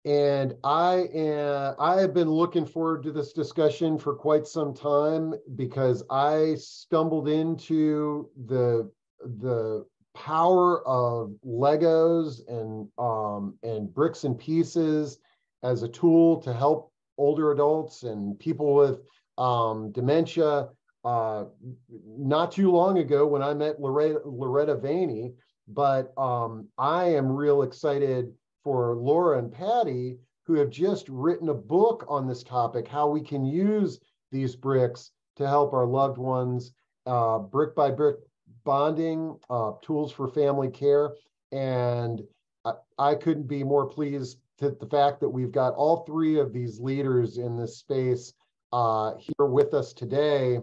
And I have been looking forward to this discussion for quite some time because I stumbled into the power of Legos and bricks and pieces as a tool to help older adults and people with dementia. Not too long ago when I met Loretta Veney, but I am real excited for Laura and Patty, who have just written a book on this topic, how we can use these bricks to help our loved ones, brick by brick bonding, tools for family care. And I couldn't be more pleased to the fact that we've got all three of these leaders in this space here with us today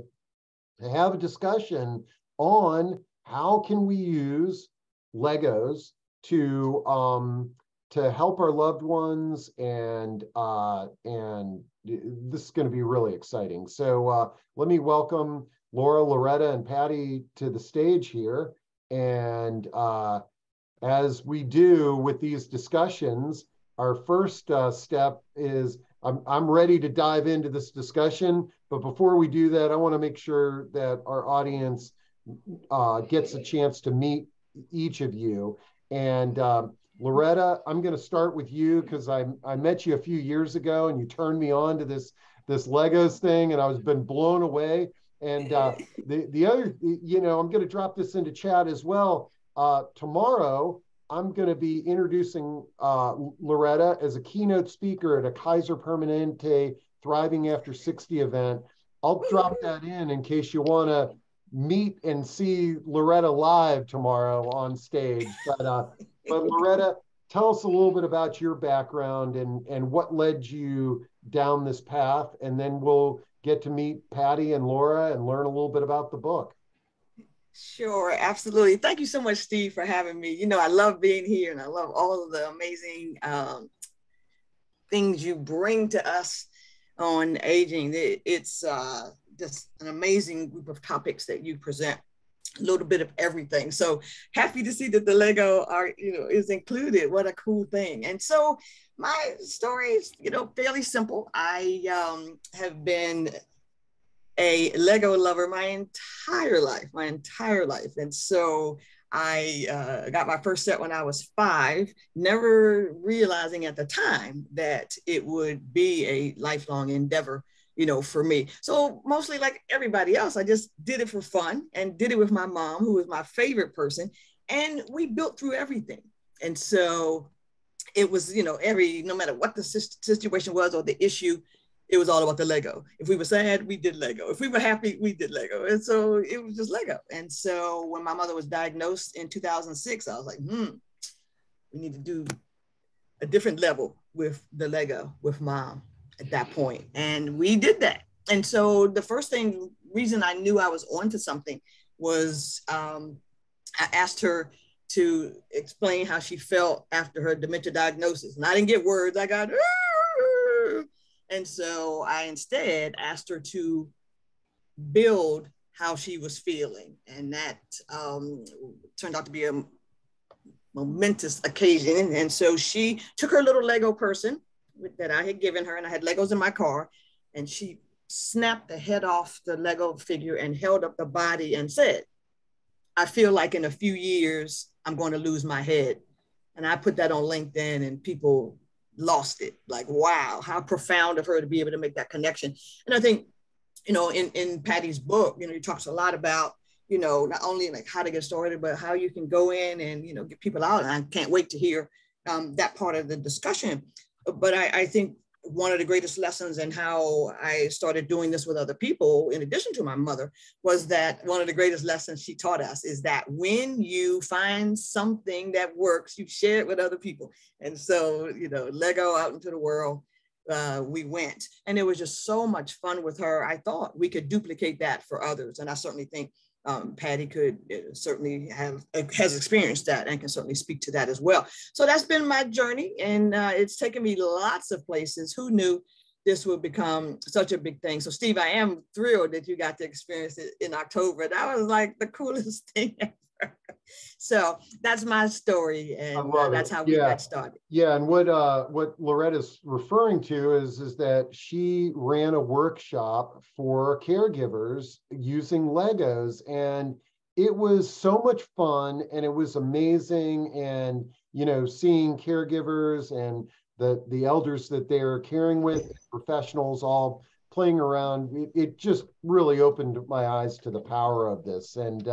to have a discussion on how can we use Legos to help our loved ones, and this is going to be really exciting. So let me welcome Laura, Loretta, and Patty to the stage here. And as we do with these discussions, our first step is I'm ready to dive into this discussion. But before we do that, I want to make sure that our audience gets a chance to meet each of you. And Loretta, I'm going to start with you because I met you a few years ago and you turned me on to this Legos thing, and I was been blown away. And the other, I'm going to drop this into chat as well. Tomorrow, I'm going to be introducing Loretta as a keynote speaker at a Kaiser Permanente Thriving After 60 event. I'll drop that in case you want to meet and see Loretta live tomorrow on stage. But Loretta, tell us a little bit about your background and what led you down this path, and then we'll get to meet Patty and Laura and learn a little bit about the book. Sure, absolutely. Thank you so much, Steve, for having me. I love being here, and I love all of the amazing things you bring to us on aging. It's just an amazing group of topics that you present. A little bit of everything. So happy to see that the Lego is included. What a cool thing. And so my story is, fairly simple. I have been a Lego lover my entire life. And so I got my first set when I was 5, never realizing at the time that it would be a lifelong endeavor, for me. So mostly like everybody else, I just did it for fun and did it with my mom, who was my favorite person. And we built through everything. And so it was, no matter what the situation was or the issue, it was all about the Lego. If we were sad, we did Lego. If we were happy, we did Lego. And so it was just Lego. And so when my mother was diagnosed in 2006, I was like, we need to do a different level with the Lego with Mom at that point. And we did that. And so the first reason I knew I was onto something was I asked her to explain how she felt after her dementia diagnosis. And I didn't get words, I got, and so I instead asked her to build how she was feeling. And that turned out to be a momentous occasion. And so she took her little Lego person that I had given her, and I had Legos in my car, and she snapped the head off the Lego figure and held up the body and said, I feel like in a few years, I'm going to lose my head. And I put that on LinkedIn, and people lost it. Like, wow, how profound of her to be able to make that connection. And I think, in Patty's book, he talks a lot about, not only like how to get started, but how you can go in and, get people out. And I can't wait to hear that part of the discussion. But I think one of the greatest lessons in how I started doing this with other people, in addition to my mother, was that one of the greatest lessons she taught us is that when you find something that works, you share it with other people. And so, Lego out into the world, we went. And it was just so much fun with her. I thought we could duplicate that for others. And I certainly think Patty could certainly has experienced that and can certainly speak to that as well. So that's been my journey, and it's taken me lots of places. Who knew this would become such a big thing? So Steve, I am thrilled that you got to experience it in October. That was like the coolest thing ever. So that's my story, I and love that's it. how we Yeah. got started. Yeah, and what Loretta's referring to is that she ran a workshop for caregivers using Legos, and it was so much fun, and it was amazing, and seeing caregivers and the elders that they're caring with, professionals all playing around, it just really opened my eyes to the power of this, and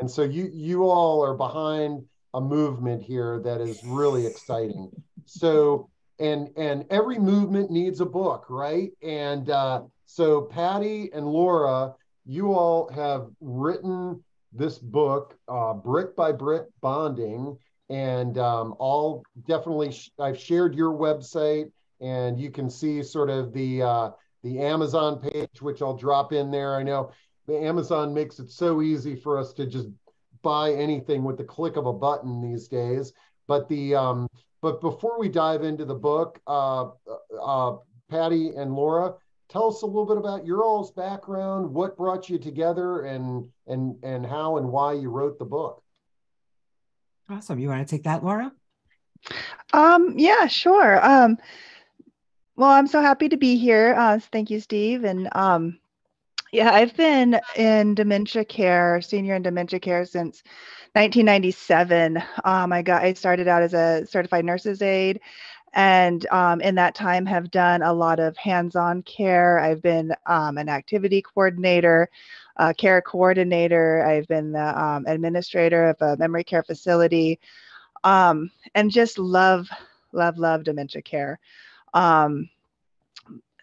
so you all are behind a movement here that is really exciting. So, and every movement needs a book, right? And so Patty and Laura, you all have written this book, Brick by Brick Bonding, and all definitely, I've shared your website, and you can see sort of the Amazon page, which I'll drop in there. I know the Amazon makes it so easy for us to just buy anything with the click of a button these days. But but before we dive into the book, Patty and Laura, tell us a little bit about your all's background, what brought you together, and how and why you wrote the book. Awesome. You want to take that, Laura? Yeah, sure. Well, I'm so happy to be here. Thank you, Steve. And yeah, I've been in dementia care, senior and dementia care since 1997. I started out as a certified nurse's aide, and in that time have done a lot of hands-on care. I've been an activity coordinator, care coordinator. I've been the administrator of a memory care facility, and just love dementia care. I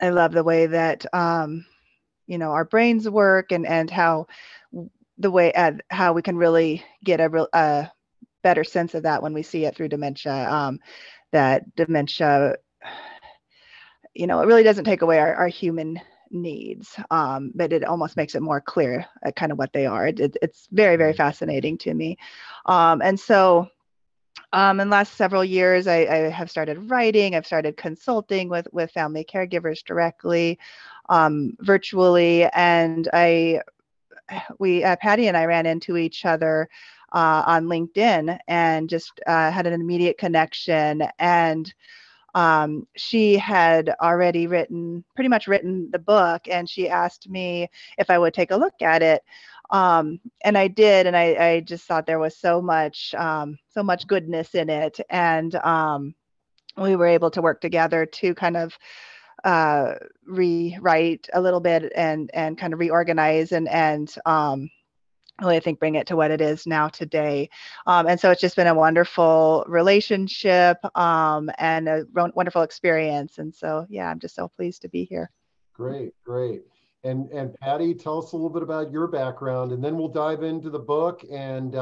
love the way that our brains work, and how how we can really get a better sense of that when we see it through dementia. That dementia, it really doesn't take away our human needs, but it almost makes it more clear kind of what they are. It's very, very fascinating to me. And so in the last several years, I have started writing. I've started consulting with family caregivers directly, virtually, and Patty and I ran into each other on LinkedIn and just had an immediate connection. And she had already pretty much written the book, and she asked me if I would take a look at it. And I did, and I just thought there was so much goodness in it. And we were able to work together to kind of rewrite a little bit and kind of reorganize and really, I think, bring it to what it is now today. And so it's just been a wonderful relationship and a wonderful experience. And so, yeah, I'm just so pleased to be here. Great, great. And Patty, tell us a little bit about your background, and then we'll dive into the book and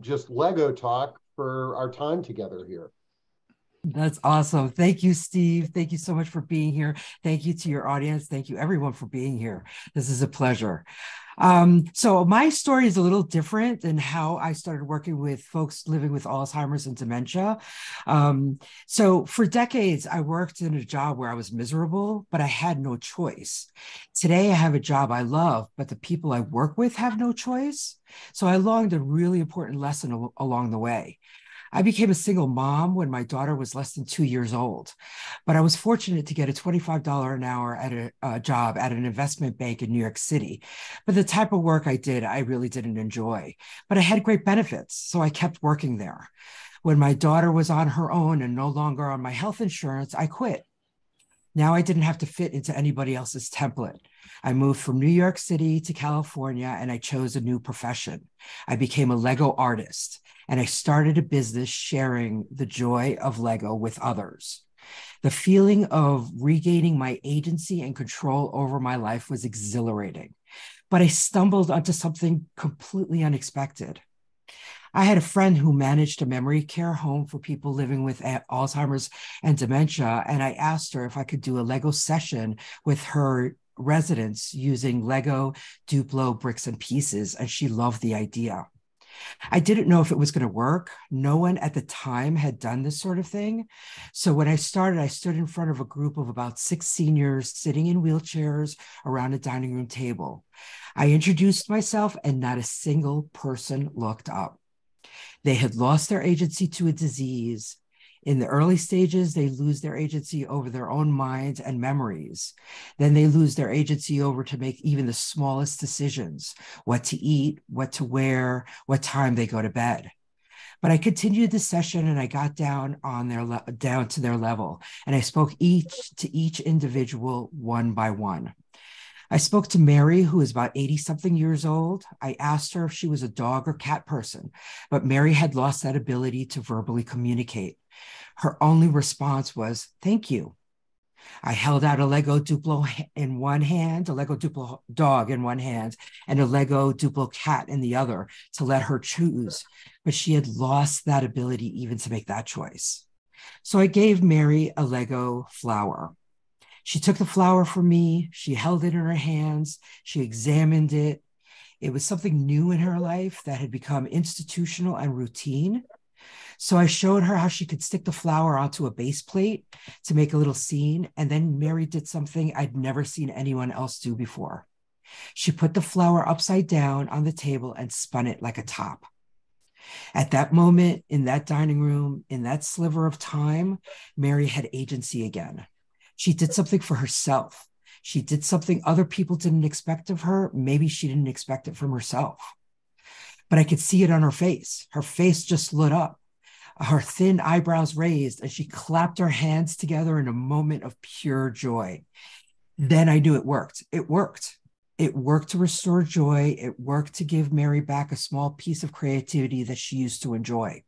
just Lego talk for our time together here. That's awesome. Thank you, Steve. Thank you so much for being here. Thank you to your audience. Thank you, everyone, for being here. This is a pleasure. So my story is a little different than how I started working with folks living with Alzheimer's and dementia. So for decades, I worked in a job where I was miserable, but I had no choice. Today, I have a job I love, but the people I work with have no choice. So I learned a really important lesson along the way. I became a single mom when my daughter was less than 2 years old, but I was fortunate to get a $25 an hour at a job at an investment bank in New York City. But the type of work I did, I really didn't enjoy, but I had great benefits, so I kept working there. When my daughter was on her own and no longer on my health insurance, I quit. Now I didn't have to fit into anybody else's template. I moved from New York City to California, and I chose a new profession. I became a Lego artist, and I started a business sharing the joy of Lego with others. The feeling of regaining my agency and control over my life was exhilarating, but I stumbled onto something completely unexpected. I had a friend who managed a memory care home for people living with Alzheimer's and dementia, and I asked her if I could do a Lego session with her residents using LEGO Duplo Bricks and Pieces, and she loved the idea. I didn't know if it was going to work. No one at the time had done this sort of thing. So when I started, I stood in front of a group of about 6 seniors sitting in wheelchairs around a dining room table. I introduced myself and not a single person looked up. They had lost their agency to a disease. In the early stages, they lose their agency over their own minds and memories. Then they lose their agency over to make even the smallest decisions, what to eat, what to wear, what time they go to bed. But I continued the session and I got down to their level, and I spoke to each individual one by one. I spoke to Mary, who is about 80 something years old. I asked her if she was a dog or cat person, but Mary had lost that ability to verbally communicate. Her only response was, "Thank you." I held out a Lego Duplo in one hand, a Lego Duplo dog in one hand, and a Lego Duplo cat in the other to let her choose. But she had lost that ability even to make that choice. So I gave Mary a Lego flower. She took the flower from me. She held it in her hands. She examined it. It was something new in her life that had become institutional and routine. So I showed her how she could stick the flower onto a base plate to make a little scene. And then Mary did something I'd never seen anyone else do before. She put the flower upside down on the table and spun it like a top. At that moment, in that dining room, in that sliver of time, Mary had agency again. She did something for herself. She did something other people didn't expect of her. Maybe she didn't expect it from herself. But I could see it on her face. Her face just lit up. Her thin eyebrows raised, and she clapped her hands together in a moment of pure joy. Then I knew it worked. It worked. It worked to restore joy. It worked to give Mary back a small piece of creativity that she used to enjoy.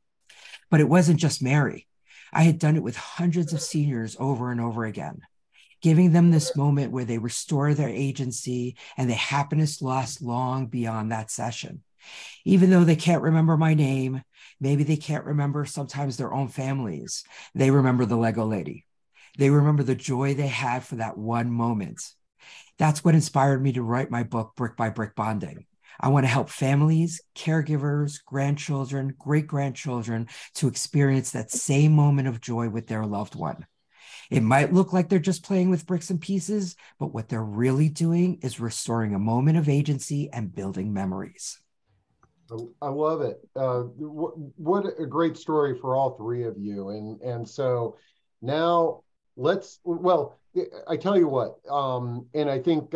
But it wasn't just Mary. I had done it with hundreds of seniors over and over again, giving them this moment where they restore their agency and the happiness lasts long beyond that session. Even though they can't remember my name, maybe they can't remember sometimes their own families, they remember the Lego lady. They remember the joy they had for that one moment. That's what inspired me to write my book, Brick by Brick Bonding. I want to help families, caregivers, grandchildren, great-grandchildren to experience that same moment of joy with their loved one. It might look like they're just playing with bricks and pieces, but what they're really doing is restoring a moment of agency and building memories. I love it. What a great story for all three of you. And so now I tell you what, and I think,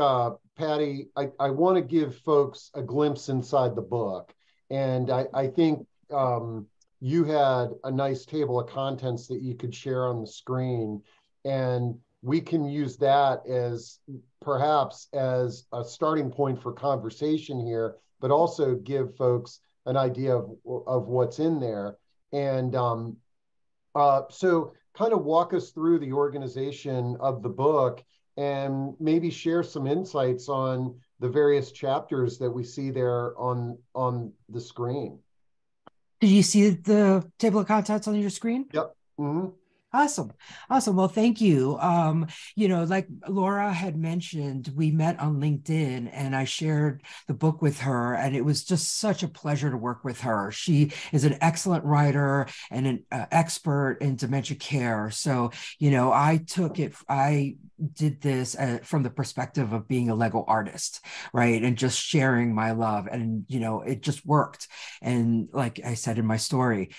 Patty, I want to give folks a glimpse inside the book. And I think you had a nice table of contents that you could share on the screen. And we can use that as perhaps as a starting point for conversation here, but also give folks an idea of what's in there. And so kind of walk us through the organization of the book and maybe share some insights on the various chapters that we see there on the screen. Did you see the table of contents on your screen? Yep. Mm-hmm. Awesome. Well, thank you. Like Laura had mentioned, we met on LinkedIn and I shared the book with her, and it was just such a pleasure to work with her. She is an excellent writer and an expert in dementia care. So, I did this from the perspective of being a Lego artist, right? And just sharing my love, and, it just worked. And like I said in my story,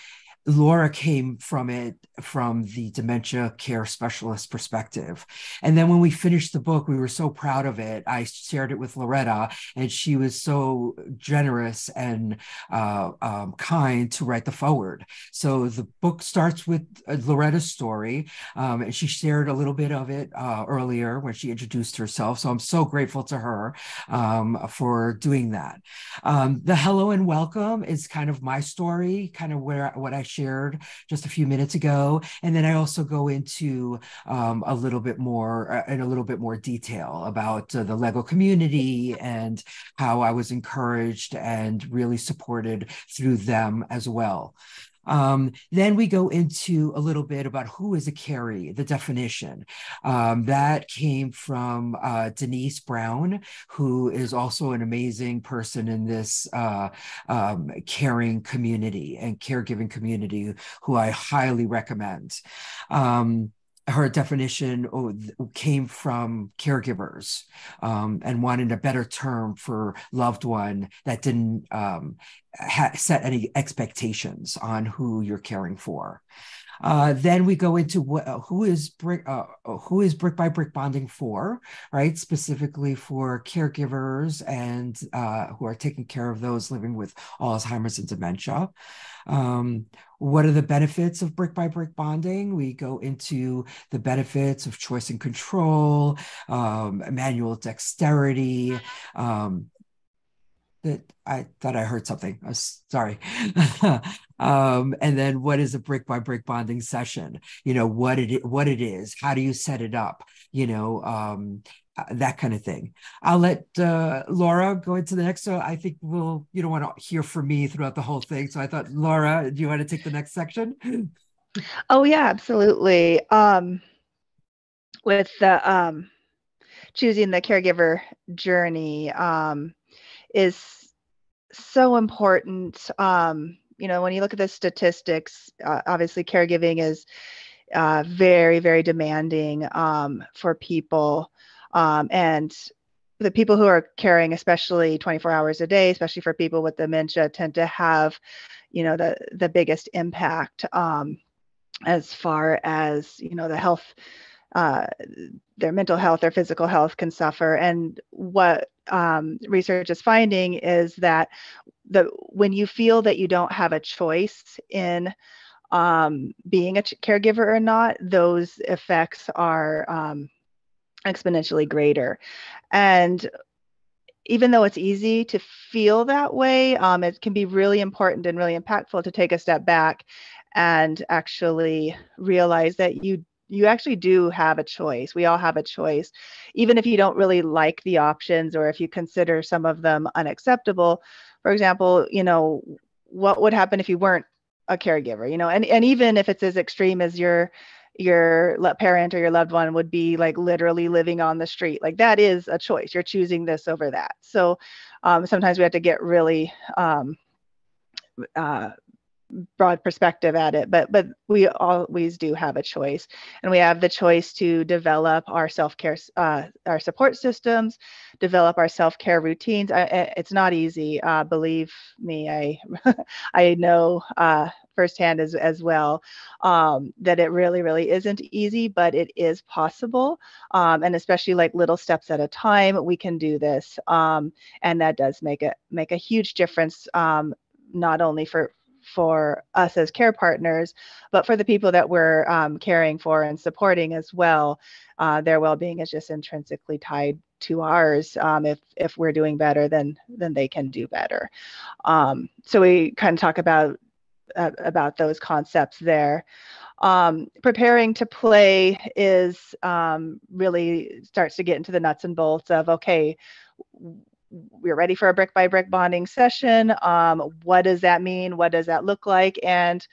Laura came from the dementia care specialist perspective. And then when we finished the book, we were so proud of it. I shared it with Loretta, and she was so generous and kind to write the foreword. So the book starts with Loretta's story, and she shared a little bit of it earlier when she introduced herself. So I'm so grateful to her for doing that. The hello and welcome is kind of my story, kind of what I shared just a few minutes ago. And then I also go into a little bit more detail about the Lego community and how I was encouraged and really supported through them as well. Then we go into a little bit about who is a carry, the definition. That came from Denise Brown, who is also an amazing person in this caring community and caregiving community, who I highly recommend. Her definition came from caregivers and wanted a better term for loved one that didn't set any expectations on who you're caring for. Then we go into who is brick by brick bonding for, right? Specifically for caregivers and who are taking care of those living with Alzheimer's and dementia. What are the benefits of brick by brick bonding? We go into the benefits of choice and control, manual dexterity. That I thought I heard something. Sorry. And then what is a brick by brick bonding session? What it is. How do you set it up? That kind of thing. I'll let Laura go into the next. So I think you don't want to hear from me throughout the whole thing. So I thought, Laura, do you want to take the next section? Oh yeah, absolutely. With the choosing the caregiver journey is so important. When you look at the statistics, obviously caregiving is very, very demanding for people. And the people who are caring, especially 24 hours a day, especially for people with dementia, tend to have, the biggest impact as far as, the health, their mental health, their physical health can suffer. And what research is finding is that when you feel that you don't have a choice in being a caregiver or not, those effects are exponentially greater. And even though it's easy to feel that way, it can be really important and really impactful to take a step back and actually realize that you actually do have a choice. We all have a choice, even if you don't really like the options or if you consider some of them unacceptable. For example, what would happen if you weren't a caregiver, and even if it's as extreme as your parent or your loved one would be like literally living on the street, like that is a choice. You're choosing this over that. So sometimes we have to get really broad perspective at it, but we always do have a choice, and we have the choice to develop our self-care, our support systems, develop our self-care routines. It's not easy, believe me. I know firsthand as well that it really, really isn't easy, but it is possible, and especially like little steps at a time, we can do this, and that does make a huge difference, not only for us as care partners, but for the people that we're caring for and supporting as well. Their well-being is just intrinsically tied to ours. If we're doing better, then they can do better. So we kind of talk about those concepts there. Preparing to play is really starts to get into the nuts and bolts of, okay, we're ready for a brick by brick bonding session. What does that mean? What does that look like? And,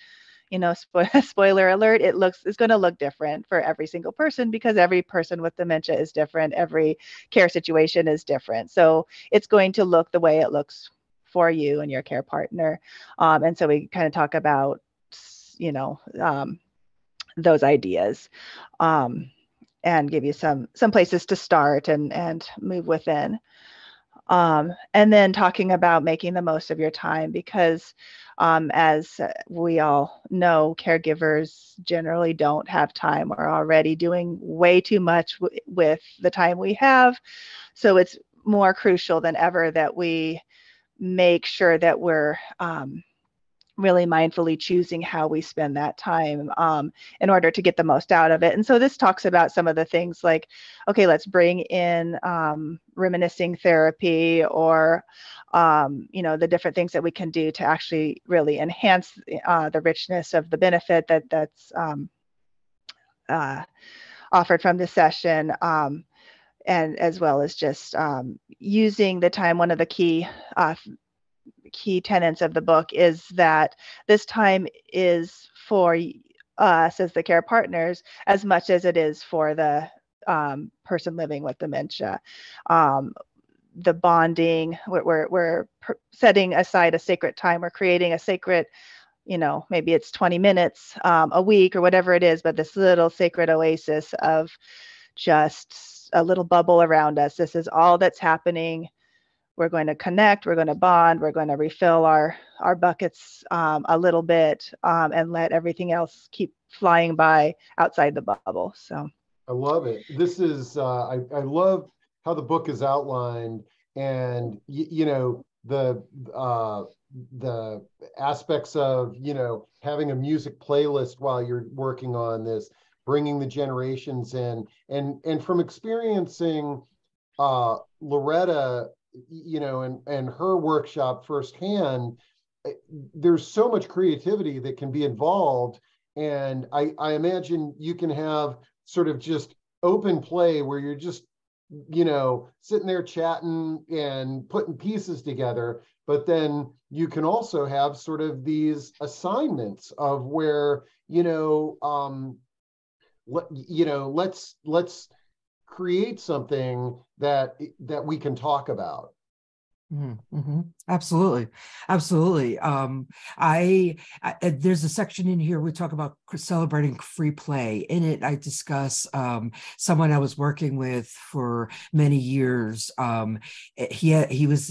spoiler alert, it's going to look different for every single person, because every person with dementia is different. Every care situation is different. So it's going to look the way it looks for you and your care partner. And so we kind of talk about, those ideas, and give you some places to start and move within. And then talking about making the most of your time, because as we all know, caregivers generally don't have time. We're already doing way too much with the time we have. So it's more crucial than ever that we make sure that we're really mindfully choosing how we spend that time in order to get the most out of it. And so this talks about some of the things like, okay, let's bring in reminiscing therapy, or the different things that we can do to actually really enhance the richness of the benefit that's offered from the session, and as well as just using the time. One of the key key tenets of the book is that this time is for us as the care partners as much as it is for the person living with dementia. The bonding, we're setting aside a sacred time. We're creating a sacred, maybe it's 20 minutes a week or whatever it is, but this little sacred oasis of just a little bubble around us. This is all that's happening. We're going to connect, we're going to bond, we're going to refill our buckets a little bit and let everything else keep flying by outside the bubble. So I love it. This is, I love how the book is outlined, and the aspects of having a music playlist while you're working on this, bringing the generations in, and from experiencing Loretta, and her workshop firsthand, there's so much creativity that can be involved, and I imagine you can have sort of just open play where you're just sitting there chatting and putting pieces together, but then you can also have sort of these assignments of where let's create something that we can talk about. Mm-hmm. Absolutely. I there's a section in here we talk about celebrating free play. In it, I discuss someone I was working with for many years. He was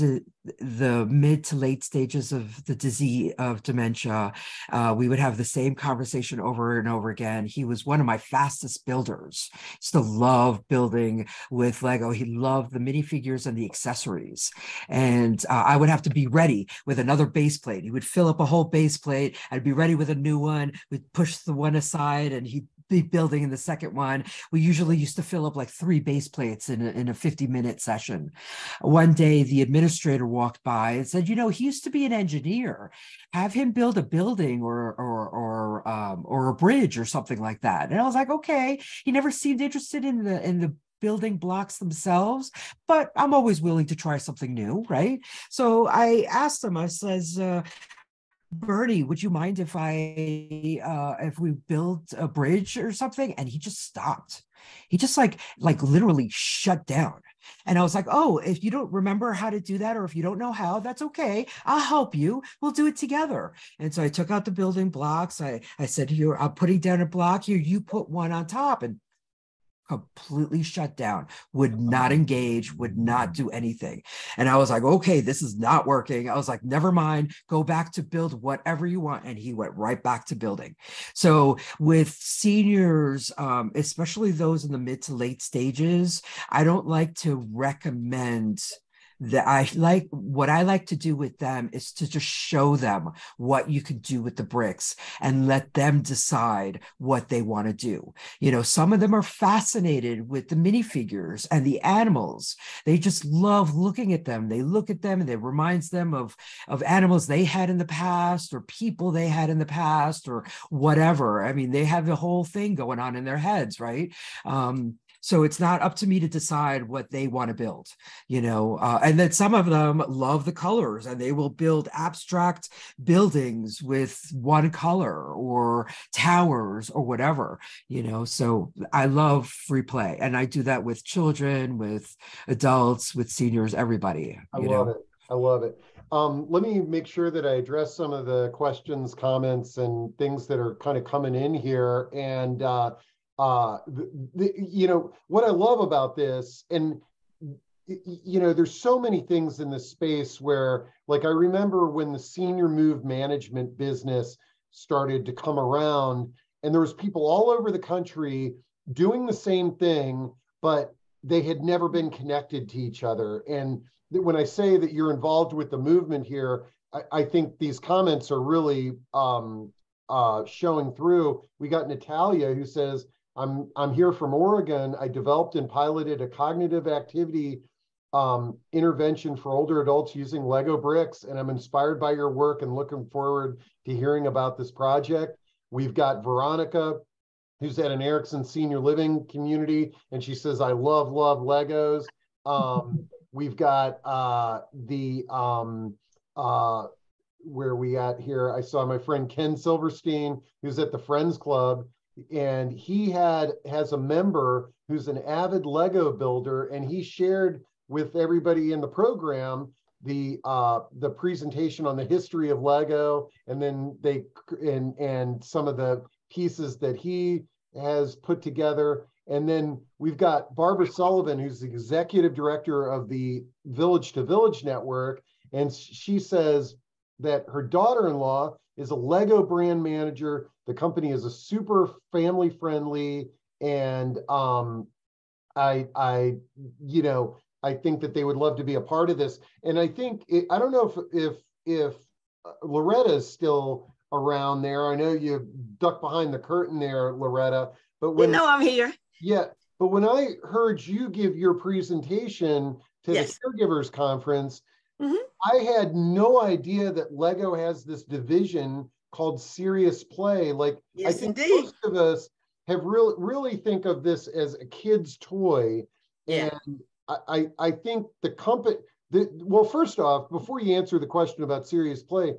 the mid to late stages of the disease of dementia. We would have the same conversation over and over again. He was one of my fastest builders. Still love building with Lego. He loved the minifigures and the accessories. And I would have to be ready with another base plate. He would fill up a whole base plate. I'd be ready with a new one. We'd push the one aside and he'd be building in the second one. We usually used to fill up like 3 base plates in a 50-minute session. One day, the administrator walked by and said, he used to be an engineer. Have him build a building or a bridge or something like that. And I was like, okay. He never seemed interested in the building blocks themselves, but I'm always willing to try something new, right? So I asked him, I says, Bernie, would you mind if we built a bridge or something? And he just stopped. He just like literally shut down. And I was like, oh, if you don't remember how to do that, or if you don't know how, that's okay. I'll help you. We'll do it together. And so I took out the building blocks. I said, here, I'm putting down a block here. You put one on top. And completely shut down, would not engage, would not do anything. And I was like, okay, this is not working. I was like, never mind, go back to build whatever you want. And he went right back to building. So with seniors, especially those in the mid to late stages, I don't like to recommend that. What I like to do with them is to just show them what you can do with the bricks and let them decide what they want to do. Some of them are fascinated with the minifigures and the animals. They just love looking at them. They look at them and it reminds them of animals they had in the past or people they had in the past or whatever. I mean, they have the whole thing going on in their heads, right? So it's not up to me to decide what they want to build, and then some of them love the colors and they will build abstract buildings with one color or towers or whatever, so I love free play. And I do that with children, with adults, with seniors, everybody. I love it. Let me make sure that I address some of the questions, comments, and things that are kind of coming in here. And what I love about this, and there's so many things in this space where, like, I remember when the senior move management business started to come around, and there was people all over the country doing the same thing, but they had never been connected to each other. And when I say that you're involved with the movement here, I think these comments are really showing through. We got Natalia who says, I'm here from Oregon. I developed and piloted a cognitive activity intervention for older adults using Lego bricks, and I'm inspired by your work and looking forward to hearing about this project. We've got Veronica, who's at an Erickson senior living community, and she says, I love Legos. We've got where we at here, I saw my friend Ken Silverstein, who's at the Friends Club, and he has a member who's an avid Lego builder, and he shared with everybody in the program the presentation on the history of Lego, and then and some of the pieces that he has put together. And then we've got Barbara Sullivan, who's the executive director of the Village to Village Network, and she says that her daughter-in-law is a Lego brand manager. The company is a super family friendly, and I think that they would love to be a part of this. And I think I don't know if Loretta is still around there. I know you ducked behind the curtain there, Loretta. But when I'm here. Yeah, but when I heard you give your presentation to the Caregivers Conference, I had no idea that Lego has this division called Serious Play. Like, yes, I think indeed. most of us have really think of this as a kid's toy. Yeah. And I think the company, well, first off, before you answer the question about Serious Play,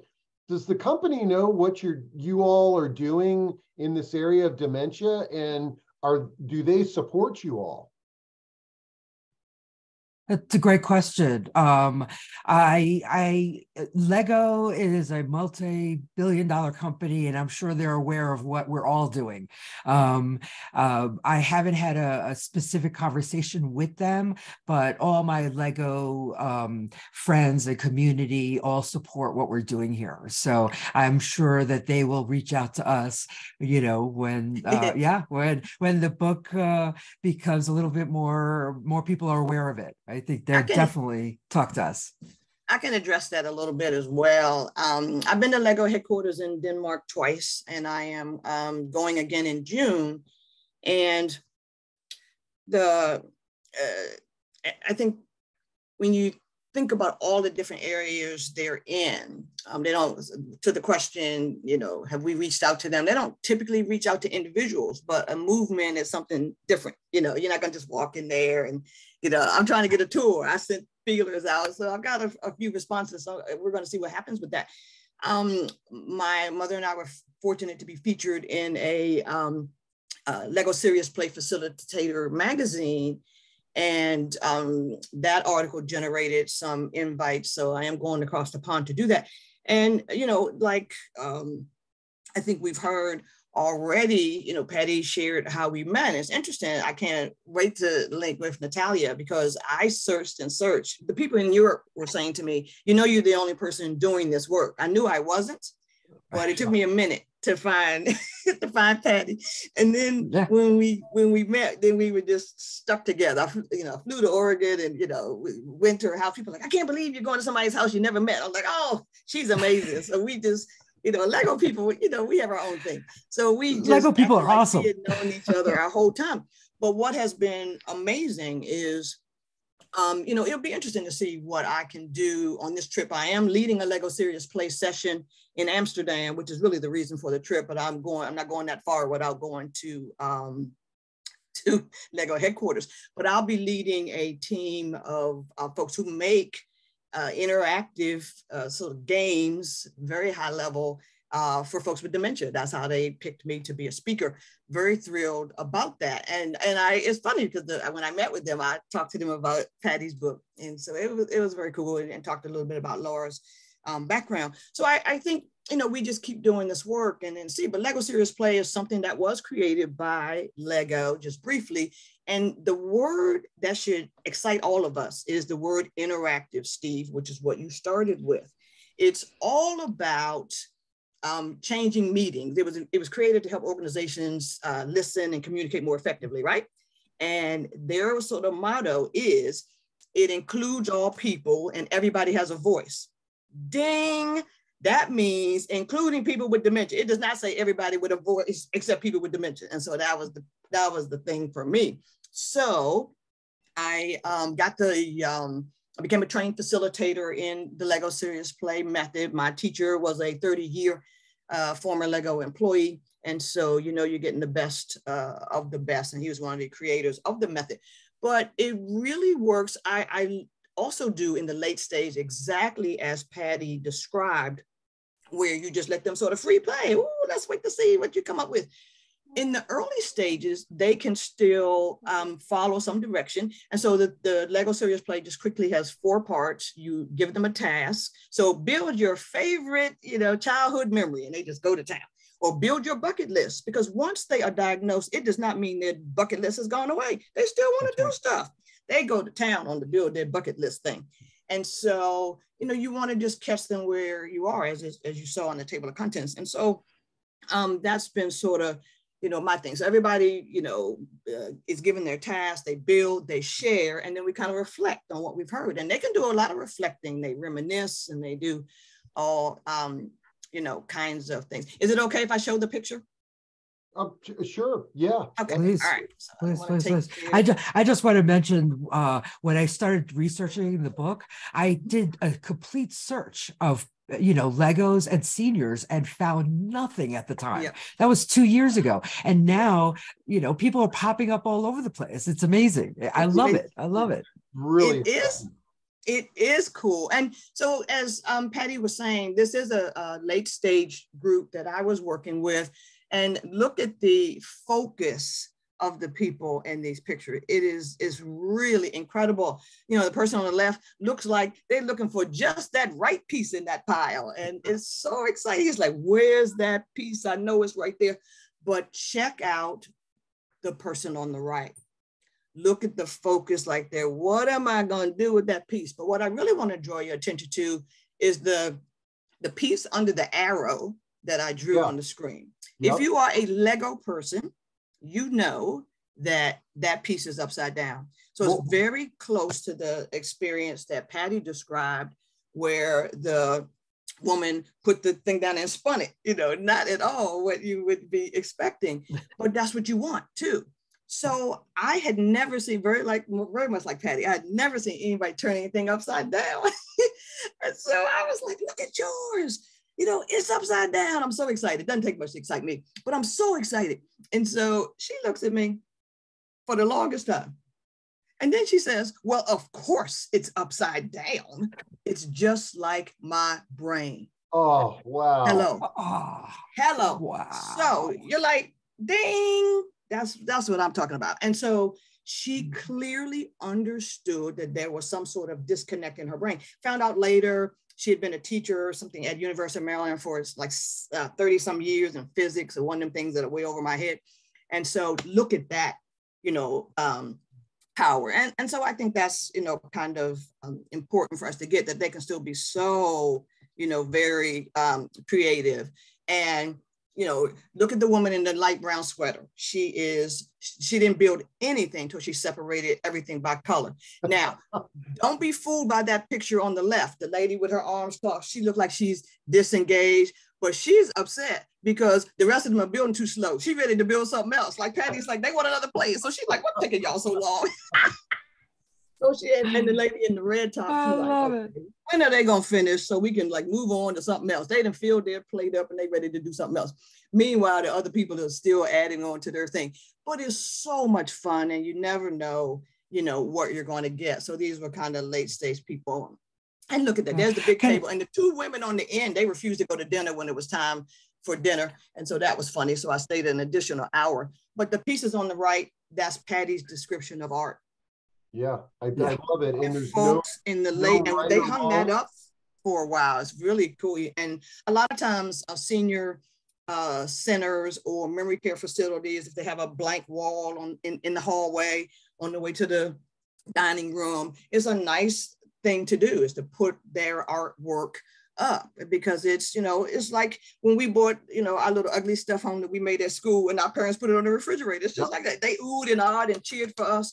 does the company know what you all are doing in this area of dementia, and do they support you all? That's a great question. Lego is a multi-billion-dollar company, and I'm sure they're aware of what we're all doing. I haven't had a specific conversation with them, but all my Lego friends and community all support what we're doing here. So I'm sure that they will reach out to us, when the book becomes a little bit more people are aware of it. I think they'll definitely talk to us. I can address that a little bit as well. I've been to LEGO headquarters in Denmark twice, and I am going again in June. And I think when you think about all the different areas they're in, they don't, to the question, have we reached out to them? They don't typically reach out to individuals, but a movement is something different. You're not going to just walk in there and, I'm trying to get a tour. I sent feelers out. So I've got a few responses. So we're going to see what happens with that. My mother and I were fortunate to be featured in a LEGO Serious Play Facilitator magazine. And that article generated some invites. So I am going across the pond to do that. And, I think we've heard already, Patty shared how we met. It's interesting. I can't wait to link with Natalia, because I searched and searched. The people in Europe were saying to me, you're the only person doing this work. I knew I wasn't, but it took me a minute to find Patty. And then when we met, then we were just stuck together. I flew to Oregon, and we went to her house. People were like, I can't believe you're going to somebody's house you never met. I'm like, oh, she's amazing. So we just, Lego people, we have our own thing. So we just Lego people are awesome. We had known each other our whole time. But what has been amazing is, it'll be interesting to see what I can do on this trip. I am leading a Lego Serious Play session in Amsterdam, which is really the reason for the trip, but I'm not going that far without going to Lego headquarters. But I'll be leading a team of folks who make interactive sort of games, very high level, for folks with dementia. That's how they picked me to be a speaker. Very thrilled about that. And it's funny because when I met with them, I talked to them about Patty's book. And so it was very cool, and talked a little bit about Laura's background. So I think, we just keep doing this work and then see. But Lego Serious Play is something that was created by Lego, just briefly. And the word that should excite all of us is the word interactive, Steve, which is what you started with. It's all about changing meetings. It was created to help organizations listen and communicate more effectively, right? And their sort of motto is, it includes all people and everybody has a voice. Ding! That means including people with dementia. It does not say everybody with a voice except people with dementia. And so that was the thing for me. So I became a trained facilitator in the Lego Serious Play method. My teacher was a 30-year former Lego employee. And so, you're getting the best of the best. And he was one of the creators of the method. But it really works. I also do in the late stage exactly as Patty described, where you just let them sort of free play. Ooh, let's wait to see what you come up with. In the early stages, they can still follow some direction. And so the Lego Serious Play just quickly has 4 parts. You give them a task. So build your favorite, childhood memory, and they just go to town. Or build your bucket list, because once they are diagnosed, it does not mean their bucket list has gone away. They still want to do stuff. They go to town on the build their bucket list thing. And so, you want to just catch them where you are, as you saw on the table of contents. And so that's been sort of, my thing. So everybody, is given their task, they build, they share, and then we kind of reflect on what we've heard. And they can do a lot of reflecting. They reminisce and they do all, kinds of things. Is it okay if I show the picture? Sure. Yeah. Okay. Please. All right. So please. I just want to mention when I started researching the book, I did a complete search of Legos and seniors and found nothing at the time. Yeah. That was 2 years ago. And now, people are popping up all over the place. It's amazing. I love it. I love it. Really. It is cool. And so as Patty was saying, this is a late stage group that I was working with, and look at the focus of the people in these pictures. It's really incredible. The person on the left looks like they're looking for just that right piece in that pile. And it's so exciting. It's like, where's that piece? I know it's right there. But check out the person on the right. Look at the focus like there. What am I going to do with that piece? But what I really want to draw your attention to is the piece under the arrow that I drew on the screen. Yep. If you are a Lego person, you know that piece is upside down. So it's very close to the experience that Patty described, where the woman put the thing down and spun it, not at all what you would be expecting, but that's what you want too. So I had never seen, very much like Patty, I had never seen anybody turn anything upside down. And so I was like, look at yours. It's upside down. I'm so excited. It doesn't take much to excite me, but I'm so excited. And so she looks at me for the longest time. And then she says, well, of course it's upside down. It's just like my brain. Oh, wow. Hello. Oh, hello. Wow. So you're like, ding. That's what I'm talking about. And so she clearly understood that there was some sort of disconnect in her brain. Found out later, she had been a teacher or something at University of Maryland for like 30 some years in physics, and one of them things that are way over my head. And so look at that, power. And so I think that's, kind of important for us to get, that they can still be so, very creative. And, look at the woman in the light brown sweater. She didn't build anything until she separated everything by color. Now, don't be fooled by that picture on the left. The lady with her arms crossed, she looked like she's disengaged, but she's upset because the rest of them are building too slow. She's ready to build something else. Like Patty's like, they want another place. So she's like, what's taking y'all so long? So and the lady in the red top, I love it. When are they gonna finish so we can move on to something else? They done filled their plate up and they ready to do something else. Meanwhile, the other people are still adding on to their thing. But it's so much fun, and you never know, what you're going to get. So these were kind of late stage people. And look at that, there's the big table. And the 2 women on the end, they refused to go to dinner when it was time for dinner. And so that was funny. So I stayed an additional hour. But the pieces on the right, that's Patty's description of art. Yeah, I love it. And there's folks in the late, and they hung that up for a while. It's really cool. And a lot of times senior centers or memory care facilities, if they have a blank wall in the hallway on the way to the dining room, it's a nice thing to do, is to put their artwork up, because it's, it's like when we bought, our little ugly stuff home that we made at school, and our parents put it on the refrigerator. It's just like that. They oohed and awed and cheered for us,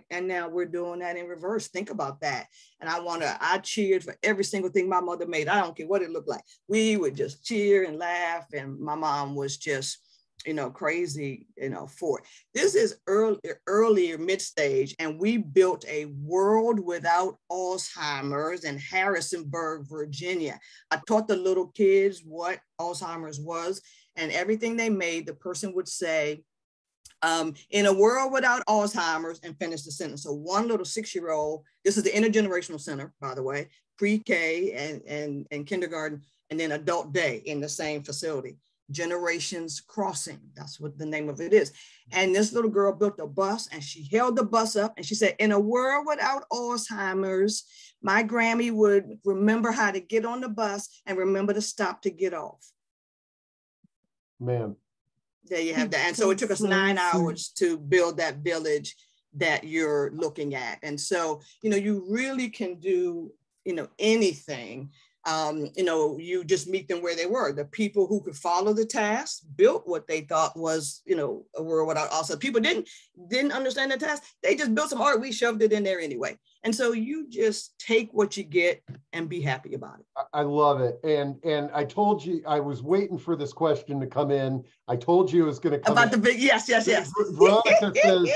and now we're doing that in reverse. Think about that. And I cheered for every single thing my mother made. I don't care what it looked like. We would just cheer and laugh, and my mom was just, crazy, for it. This is earlier mid-stage, and we built a world without Alzheimer's in Harrisonburg, Virginia. I taught the little kids what Alzheimer's was, and everything they made, the person would say, In a world without Alzheimer's, and finish the sentence. So one little 6-year-old, this is the intergenerational center, by the way, pre-K and kindergarten, and then adult day in the same facility. Generations Crossing, that's what the name of it is. And this little girl built a bus, and she held the bus up and she said, in a world without Alzheimer's, my Grammy would remember how to get on the bus and remember to stop to get off. Man. There you have that. And so it took us 9 hours to build that village that you're looking at. And so, you really can do, anything. You just meet them where they were. The people who could follow the task built what they thought was, a world without. Also, people didn't understand the task. They just built some art. We shoved it in there anyway. And so you just take what you get and be happy about it. I love it. And I told you, I was waiting for this question to come in. I told you it was going to come about in. The big, yes. Veronica says,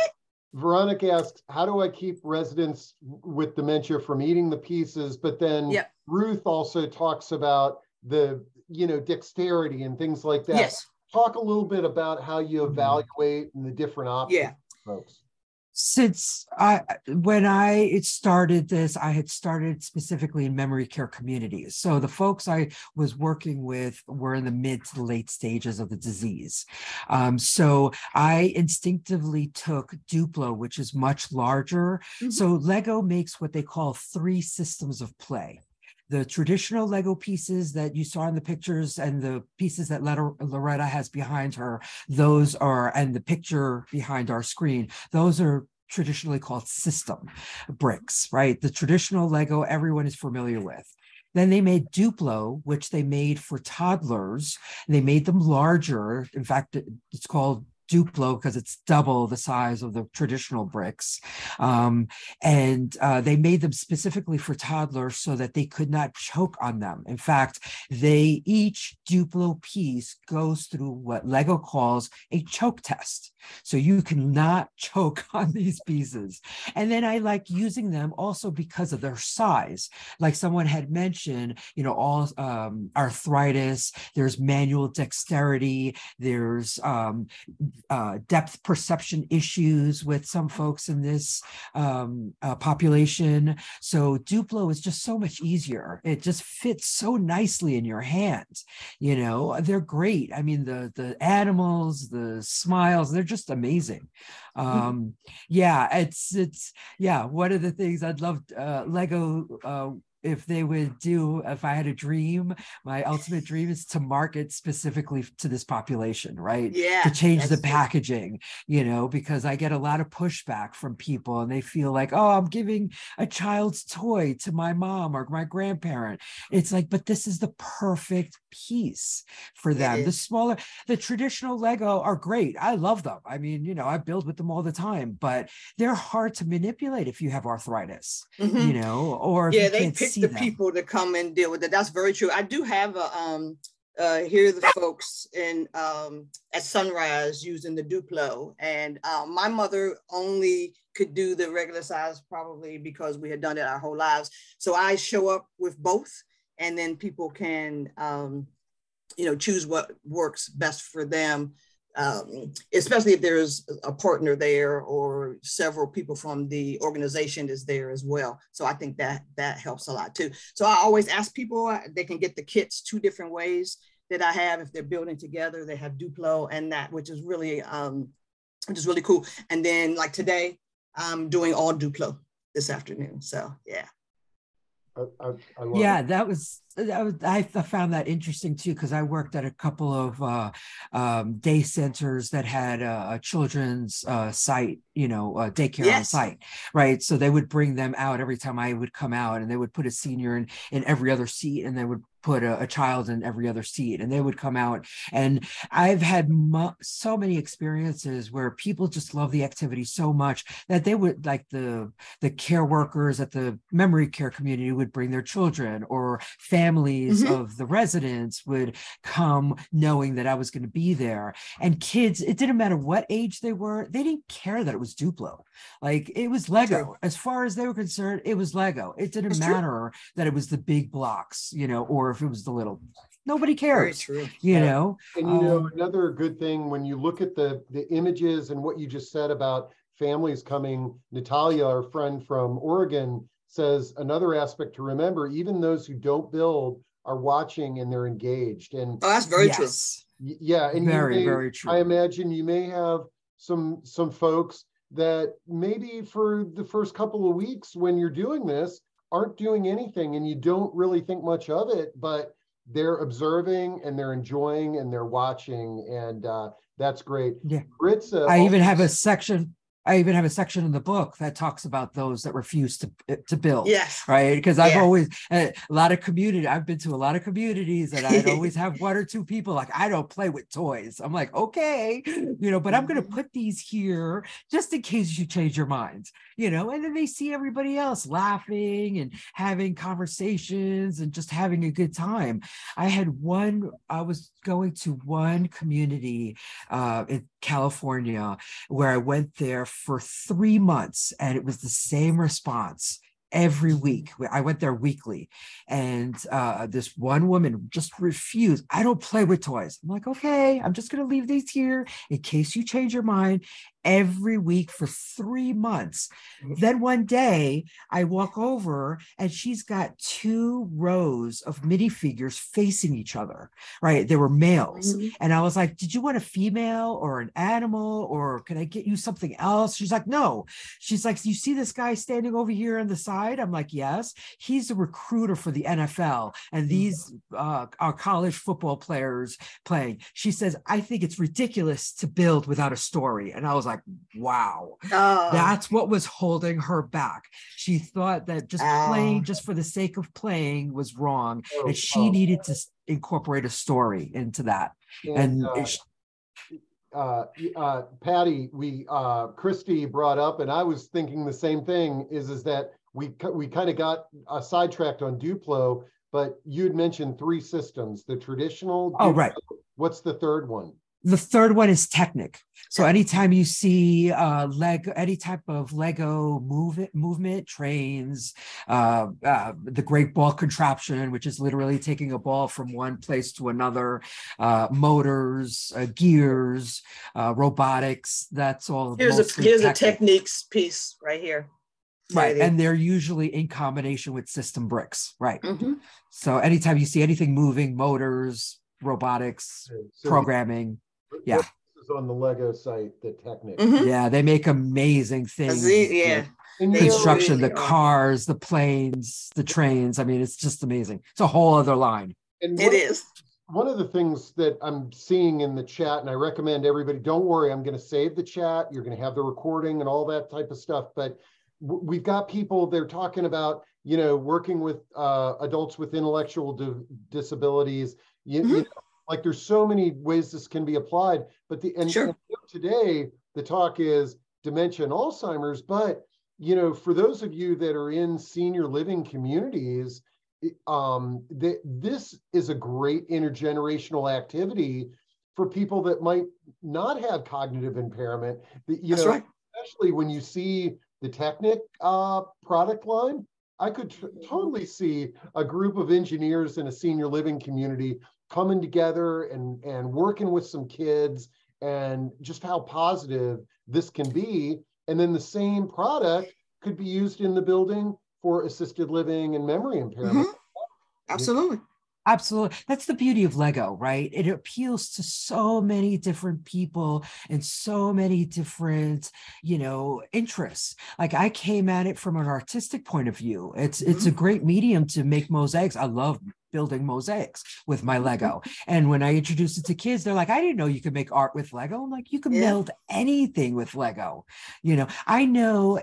Veronica asks, how do I keep residents with dementia from eating the pieces? But then Ruth also talks about the, dexterity and things like that. Yes. Talk a little bit about how you evaluate and the different options for folks. Since when I started this, I had started specifically in memory care communities. So the folks I was working with were in the mid to late stages of the disease. So I instinctively took Duplo, which is much larger. Mm-hmm. So LEGO makes what they call 3 systems of play. The traditional Lego pieces that you saw in the pictures and the pieces that Loretta has behind her, those are, and the picture behind our screen, those are traditionally called system bricks, right? The traditional Lego everyone is familiar with. Then they made Duplo, which they made for toddlers. They made them larger. In fact, it's called Duplo because it's double the size of the traditional bricks. And they made them specifically for toddlers so that they could not choke on them. In fact, each Duplo piece goes through what LEGO calls a choke test. So you cannot choke on these pieces. And then I like using them also because of their size. Like someone had mentioned, all arthritis, there's manual dexterity, there's depth perception issues with some folks in this population. So Duplo is just so much easier. It just fits so nicely in your hands. They're great. I mean, the animals, the smiles, they're just amazing. It's one of the things I'd love LEGO if they would do, if I had a dream, my ultimate dream is to market specifically to this population, right? Yeah. To change the packaging, because I get a lot of pushback from people and they feel like, oh, I'm giving a child's toy to my mom or my grandparent. It's like, but this is the perfect piece for them. The traditional Lego are great. I love them. I mean, I build with them all the time, but they're hard to manipulate if you have arthritis, or if you they can't pick see the them. people to come and deal with it. That's very true. I do have here are the folks in at Sunrise using the Duplo, and my mother only could do the regular size probably because we had done it our whole lives. So I show up with both, and then people can choose what works best for them. Especially if there's a partner there or several people from the organization is there as well. So I think that helps a lot too. So I always ask people, they can get the kits 2 different ways that I have. If they're building together, they have Duplo and that, which is really cool. And then like today, I'm doing all Duplo this afternoon. So yeah. I love it. I found that interesting too, because I worked at a couple of day centers that had a children's site, daycare on site, right? So they would bring them out every time I would come out, and they would put a senior in every other seat, and they would put a child in every other seat, and they would come out. And I've had so many experiences where people just love the activity so much that they would, like the care workers at the memory care community would bring their children, or families of the residents would come knowing that I was going to be there. And kids, it didn't matter what age they were, they didn't care that it was Duplo. Like, it was Lego. True. As far as they were concerned, it was Lego. It didn't matter that it was the big blocks, or if it was the little Nobody Very cares, true. you know. And you know, another good thing when you look at the images and what you just said about families coming, Natalia, our friend from Oregon, says another aspect to remember, even those who don't build are watching and they're engaged. And Oh, that's very true. Yeah, and very true. I imagine you may have some folks that maybe for the first couple of weeks when you're doing this aren't doing anything and you don't really think much of it, but they're observing and they're enjoying and they're watching, and that's great. Yeah. Ritza, I even have a section in the book that talks about those that refuse to build. Yes. Right. Because I've always I've been to a lot of communities and I'd always have one or two people like, I don't play with toys. I'm like, okay, you know, but I'm going to put these here just in case you change your mind, you know, and then they see everybody else laughing and having conversations and just having a good time. I was going to one community in California where I went there for 3 months and it was the same response every week. I went there weekly, and this one woman just refused. I don't play with toys. I'm like, okay, I'm just going to leave these here in case you change your mind. Every week for 3 months. Then one day I walk over and she's got 2 rows of minifigures facing each other, right? They were males. And I was like, did you want a female or an animal, or can I get you something else? She's like, no. She's like, you see this guy standing over here on the side? I'm like, yes. He's a recruiter for the NFL. And these are college football players playing. She says, I think it's ridiculous to build without a story. And I was like, wow, that's what was holding her back. She thought that just playing just for the sake of playing was wrong, and she needed to incorporate a story into that. And Patty, Christy brought up, and I was thinking the same thing, is that we kind of got sidetracked on Duplo, but you'd mentioned 3 systems, the traditional Duplo. Oh, right. What's the third one? The third one is Technic. So anytime you see any type of Lego movement, trains, the great ball contraption, which is literally taking a ball from one place to another, motors, gears, robotics, that's all. Here's a Techniques piece right here. Right, and they're usually in combination with system bricks, right? So anytime you see anything moving, motors, robotics, programming, yeah. This is on the Lego site, the Technic. Yeah, they make amazing things. Construction, the cars, the planes, the trains. I mean, it's just amazing. It's a whole other line. And it is. One of the things that I'm seeing in the chat, and I recommend everybody, don't worry, I'm going to save the chat. You're going to have the recording and all that type of stuff. But we've got people, they're talking about, you know, working with adults with intellectual disabilities. You know, like there's so many ways this can be applied, but and today the talk is dementia and Alzheimer's. But you know, for those of you that are in senior living communities, this is a great intergenerational activity for people that might not have cognitive impairment. Especially when you see the Technic product line, I could totally see a group of engineers in a senior living community coming together and working with some kids, and just how positive this can be. And then the same product could be used in the building for assisted living and memory impairment. Absolutely. Absolutely. That's the beauty of Lego, right? It appeals to so many different people and so many different, you know, interests. Like I came at it from an artistic point of view. It's a great medium to make mosaics. I love building mosaics with my Lego. And when I introduced it to kids, they're like, I didn't know you could make art with Lego. I'm like, you can build anything with Lego. You know, I know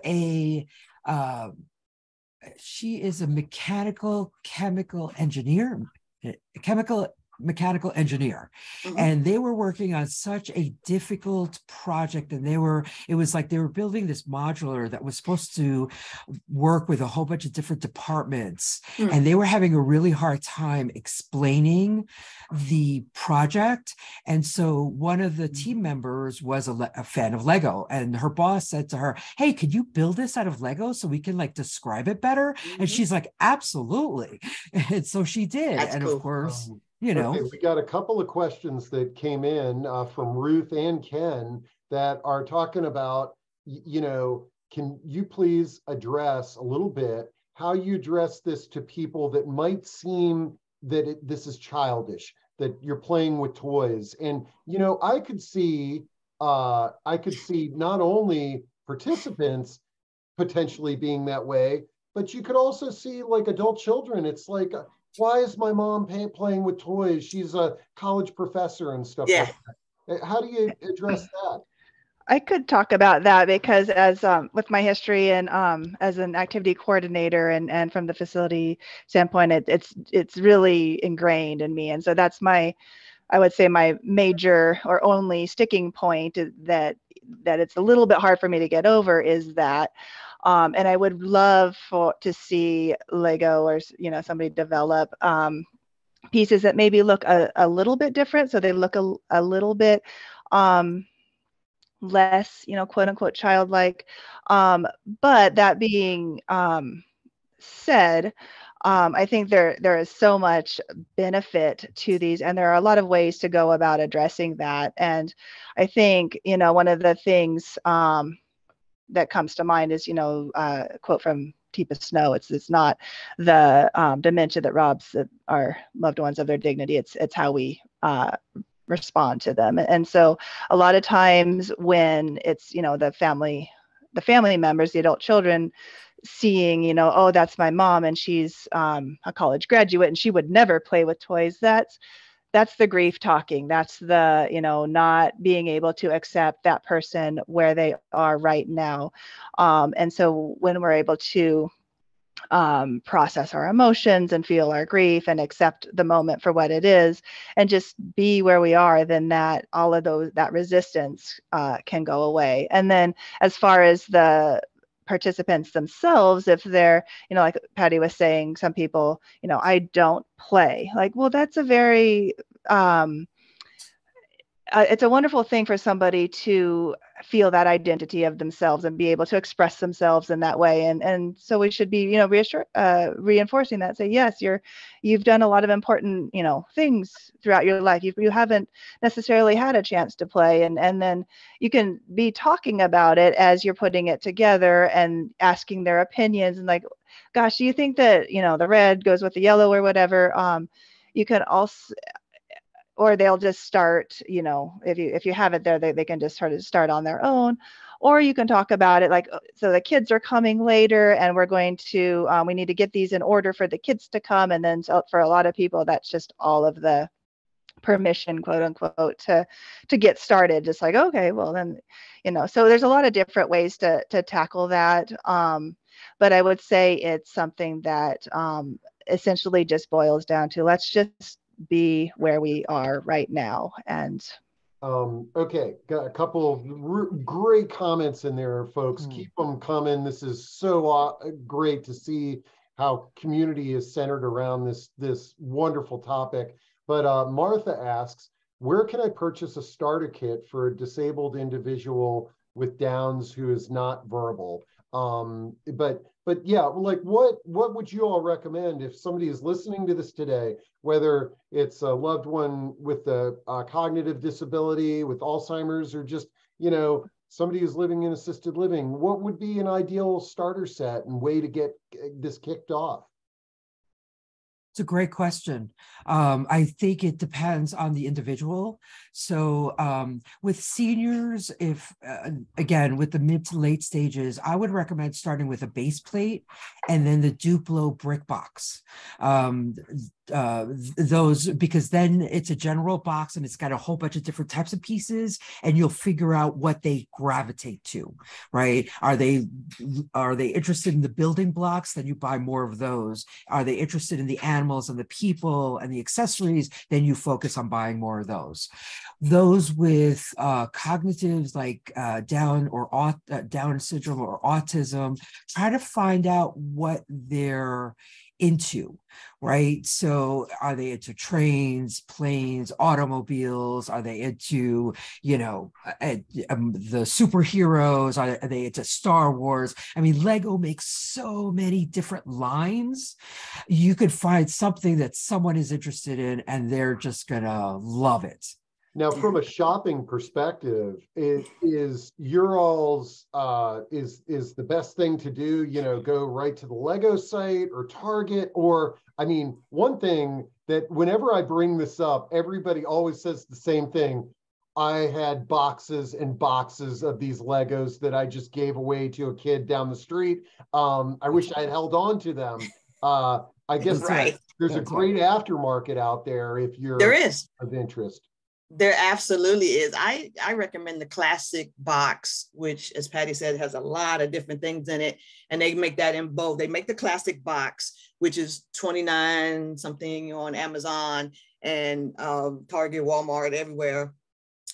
she is a mechanical engineer, and they were working on such a difficult project, and it was like they were building this modular that was supposed to work with a whole bunch of different departments, and they were having a really hard time explaining the project. And so one of the team members was a fan of Lego, and her boss said to her, hey, could you build this out of Lego so we can like describe it better? And she's like, absolutely. And so she did. That's cool. Of course, you know. Okay, we got a couple of questions that came in from Ruth and Ken that are talking about, can you please address a little bit how you address this to people that might seem that this is childish, that you're playing with toys? And, I could see not only participants potentially being that way, but you could also see like adult children. It's like, why is my mom playing with toys? She's a college professor and stuff like that. How do you address that? I could talk about that because as with my history and as an activity coordinator and from the facility standpoint, it's really ingrained in me. And so that's I would say my major or only sticking point that it's a little bit hard for me to get over is that. And I would love to see Lego or somebody develop pieces that maybe look a little bit different, so they look a little bit less, quote unquote, childlike. But that being said, I think there is so much benefit to these, and there are a lot of ways to go about addressing that. And I think, one of the things that comes to mind is, a quote from Teepa Snow. It's not the dementia that robs our loved ones of their dignity. It's how we respond to them. And so a lot of times when it's, the family members, the adult children, seeing, oh, that's my mom and she's a college graduate and she would never play with toys. That's the grief talking. That's the, not being able to accept that person where they are right now. And so when we're able to process our emotions and feel our grief and accept the moment for what it is and just be where we are, then that resistance can go away. And then as far as the participants themselves, if they're, like Patty was saying, some people, I don't play. Like, well, that's a very it's a wonderful thing for somebody to feel that identity of themselves and be able to express themselves in that way. And so we should be, reinforcing that. Say, yes, you've done a lot of important, things throughout your life. You haven't necessarily had a chance to play. And then you can be talking about it as you're putting it together and asking their opinions and like, gosh, do you think that, the red goes with the yellow or whatever? You can also, or they'll just start, if you have it there, they can just sort of start on their own. Or you can talk about it like, so the kids are coming later and we're going to, we need to get these in order for the kids to come. And then so for a lot of people, that's just all of the permission, quote unquote, to get started. Just like, okay, well then, so there's a lot of different ways to tackle that. But I would say it's something that essentially just boils down to, let's just be where we are right now. And okay, got a couple of great comments in there, folks. Keep them coming. This is so great to see how community is centered around this wonderful topic. But Martha asks, where can I purchase a starter kit for a disabled individual with Downs who is not verbal? But yeah, like what would you all recommend if somebody is listening to this today, whether it's a loved one with a cognitive disability, with Alzheimer's, or just, somebody who's living in assisted living? What would be an ideal starter set and way to get this kicked off? It's a great question. I think it depends on the individual. So with seniors, if again, with the mid to late stages, I would recommend starting with a base plate and then the Duplo brick box. Those, because then it's a general box and it's got a whole bunch of different types of pieces and you'll figure out what they gravitate to, right? Are they interested in the building blocks? Then you buy more of those. Are they interested in the animals and the people and the accessories? Then you focus on buying more of those. Those with cognitives like Down or Down syndrome or autism, try to find out what their into, right? So are they into trains, planes, automobiles? Are they into, the superheroes? Are they into Star Wars? I mean, Lego makes so many different lines. You could find something that someone is interested in and they're just gonna love it. Now, from a shopping perspective, is your all's is the best thing to do, go right to the Lego site or Target? Or, I mean, one thing that whenever I bring this up, everybody always says the same thing. I had boxes and boxes of these Legos that I just gave away to a kid down the street. I wish I had held on to them. I guess Right. There's a great aftermarket out there if you're There is of interest. There absolutely is. I recommend the classic box, which, as Patty said, has a lot of different things in it. And they make that in both. They make the classic box, which is $29 something on Amazon and Target, Walmart, everywhere.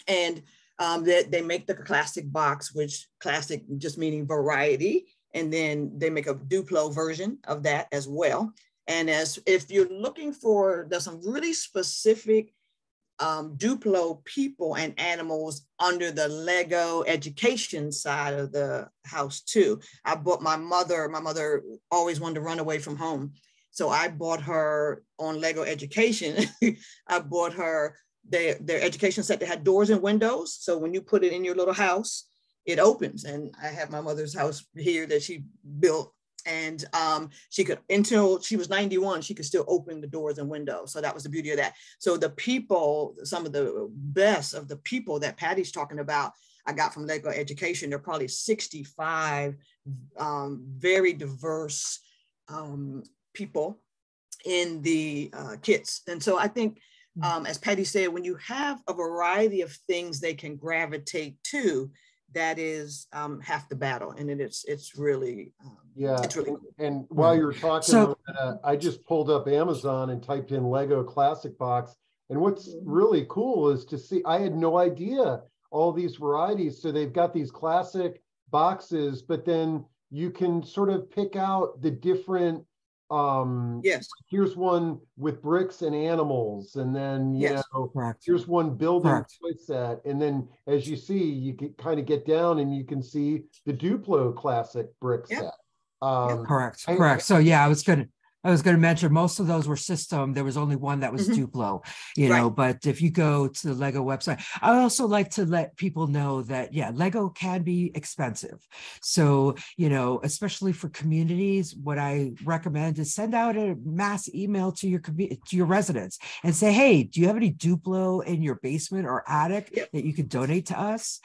And they make the classic box, which classic just meaning variety. And then they make a Duplo version of that as well. And if you're looking for, there's some really specific Duplo people and animals under the Lego education side of the house too. I bought my mother always wanted to run away from home. So I bought her on Lego education. I bought her their education set that had doors and windows. So when you put it in your little house, it opens. And I have my mother's house here that she built. And she could, until she was 91, she could still open the doors and windows. So that was the beauty of that. So the people, some of the best of the people that Patty's talking about, I got from Lego Education. There are probably 65 very diverse people in the kits. And so I think, as Patty said, when you have a variety of things they can gravitate to, that is half the battle, and it's really it's really cool. And while you're talking, I just pulled up Amazon and typed in Lego Classic Box, and what's really cool is to see, I had no idea all these varieties. So they've got these classic boxes, but then you can sort of pick out the different here's one with bricks and animals, and then here's one building toy set, and then as you see, you can kind of get down and you can see the Duplo classic brick set. Correct. So yeah, I was going to mention most of those were system. There was only one that was Duplo, but if you go to the Lego website, I also like to let people know that, Lego can be expensive. So, especially for communities, what I recommend is send out a mass email to your residents and say, hey, do you have any Duplo in your basement or attic that you could donate to us?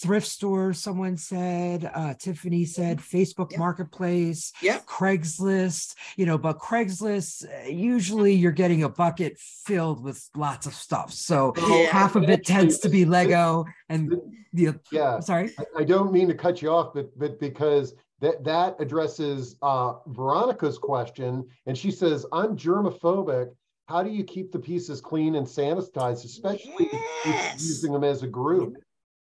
Thrift stores, someone said, Tiffany said, Facebook Marketplace, Craigslist. But Craigslist, usually you're getting a bucket filled with lots of stuff. So half of it tends to be Lego. And sorry, I don't mean to cut you off, but because that addresses Veronica's question, and she says, I'm germophobic. How do you keep the pieces clean and sanitized, especially using them as a group?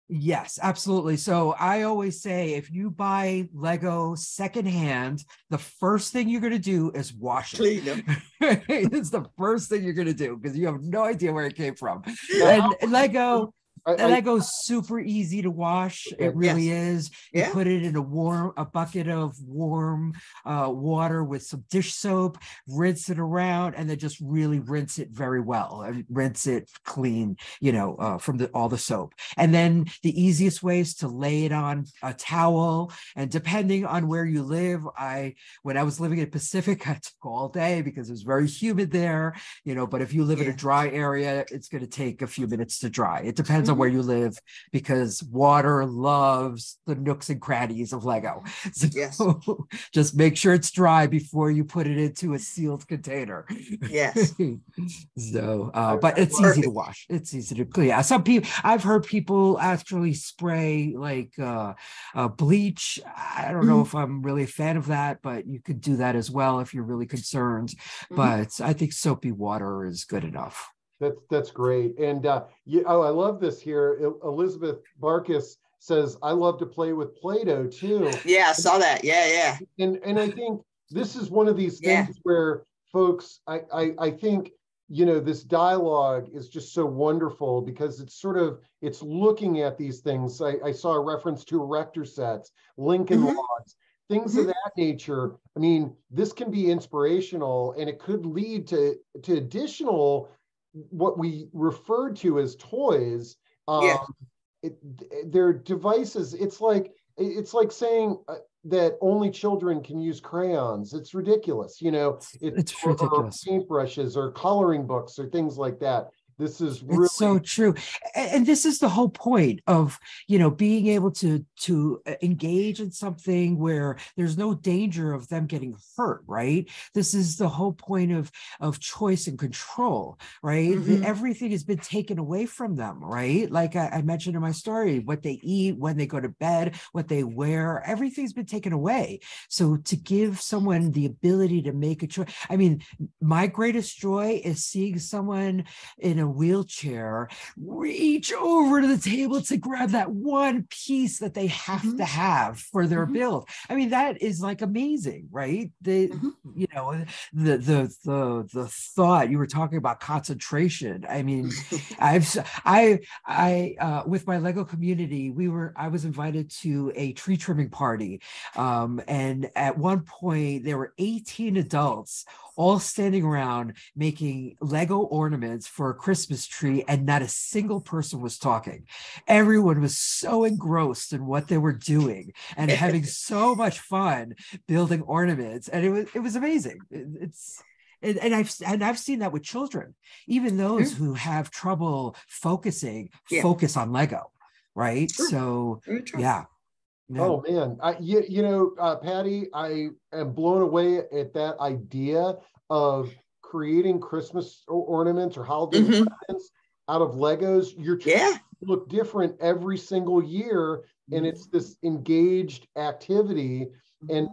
Yes, absolutely. So I always say, if you buy Lego secondhand, the first thing you're going to do is wash it. Clean them. It's the first thing you're going to do because you have no idea where it came from. And Lego's super easy to wash. It really is. You put it in a bucket of warm water with some dish soap, rinse it around, and then just really rinse it very well and rinse it clean, from all the soap. And then the easiest way is to lay it on a towel. And depending on where you live, when I was living in Pacific, I took all day because it was very humid there, but if you live in a dry area, it's going to take a few minutes to dry. It depends on where you live, because water loves the nooks and crannies of Lego. So just make sure it's dry before you put it into a sealed container. So, but it's easy to wash. It's easy to clean. Some people, I've heard people actually spray like bleach. I don't know if I'm really a fan of that, but you could do that as well if you're really concerned. But I think soapy water is good enough. That's great. And I love this here. Elizabeth Barkis says, I love to play with Play-Doh too. Yeah, I saw that. Yeah. And I think, this is one of these things where folks, I think, you know, this dialogue is just so wonderful because it's looking at these things. I saw a reference to erector sets, Lincoln logs, things of that nature. I mean, this can be inspirational, and it could lead to additional, what we referred to as toys. They're devices. It's like saying that only children can use crayons. It's ridiculous, you know. It's ridiculous. Or paintbrushes or coloring books or things like that. This is really, it's so true. And this is the whole point of, you know, being able to engage in something where there's no danger of them getting hurt, right? This is the whole point of choice and control, right? Everything has been taken away from them, right? Like I mentioned in my story, what they eat, when they go to bed, what they wear, everything's been taken away. So to give someone the ability to make a choice, I mean, my greatest joy is seeing someone in a wheelchair reach over to the table to grab that one piece that they have to have for their build. I mean, that is like amazing, right? You know, the thought, you were talking about concentration. I mean, I with my Lego community, I was invited to a tree trimming party, and at one point there were 18 adults all standing around making Lego ornaments for a Christmas tree, and not a single person was talking. Everyone was so engrossed in what they were doing and having so much fun building ornaments, and it was amazing. And I've seen that with children, even those who have trouble focusing, focus on Lego, right? So yeah. Oh man, you know, Patty, I am blown away at that idea of creating Christmas ornaments or holiday ornaments out of Legos. Your trees look different every single year, and it's this engaged activity. And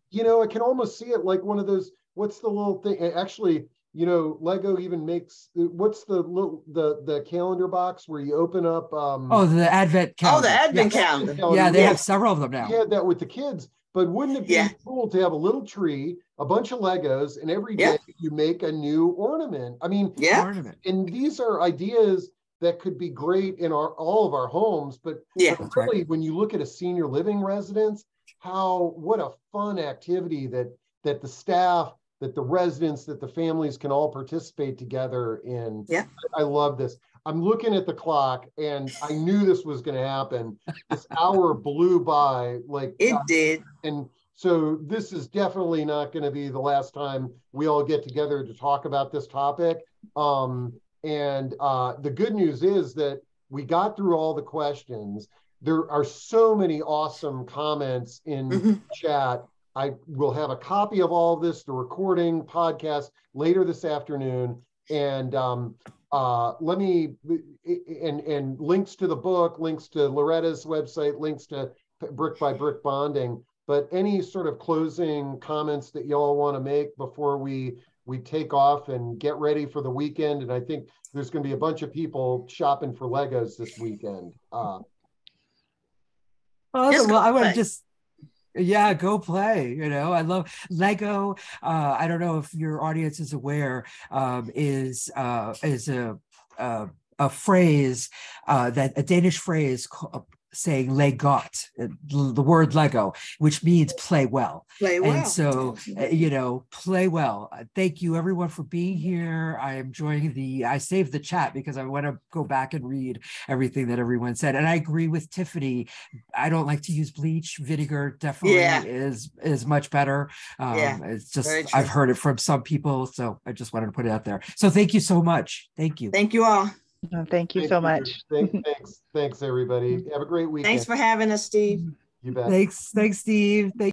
you know, I can almost see it like one of those. What's the little thing? Actually, you know, Lego even makes, what's the little the calendar box where you open up? The Advent calendar. Oh, the Advent calendar. Yeah, they have several of them now. We had that with the kids, but wouldn't it be cool to have a little tree, a bunch of Legos, and every day you make a new ornament? I mean, ornament. And these are ideas that could be great in all of our homes, but really, when you look at a senior living residence, what a fun activity that the staff, that the residents, that the families can all participate together in. I love this. I'm looking at the clock, and I knew this was going to happen. This hour blew by like it did. And so this is definitely not going to be the last time we all get together to talk about this topic. And the good news is that we got through all the questions. There are so many awesome comments in chat. I will have a copy of all of this, the recording podcast, later this afternoon. And let me, and links to the book, links to Loretta's website, links to Brick by Brick Bonding. But any sort of closing comments that y'all want to make before we take off and get ready for the weekend? And I think there's going to be a bunch of people shopping for Legos this weekend. Well, I would just, go play. You know, I love Lego. I don't know if your audience is aware, is a phrase, that a Danish phrase saying "legot," the word Lego, which means play well. Play well. And so, you know, play well. Thank you everyone for being here. I am enjoying I saved the chat because I want to go back and read everything that everyone said. And I agree with Tiffany. I don't like to use bleach. Vinegar definitely is much better. It's just, I've heard it from some people. So I just wanted to put it out there. So thank you so much. Thank you. Thank you all. Thank you so much. Thanks, everybody. Have a great weekend. Thanks for having us, Steve. You bet. Thanks, Steve.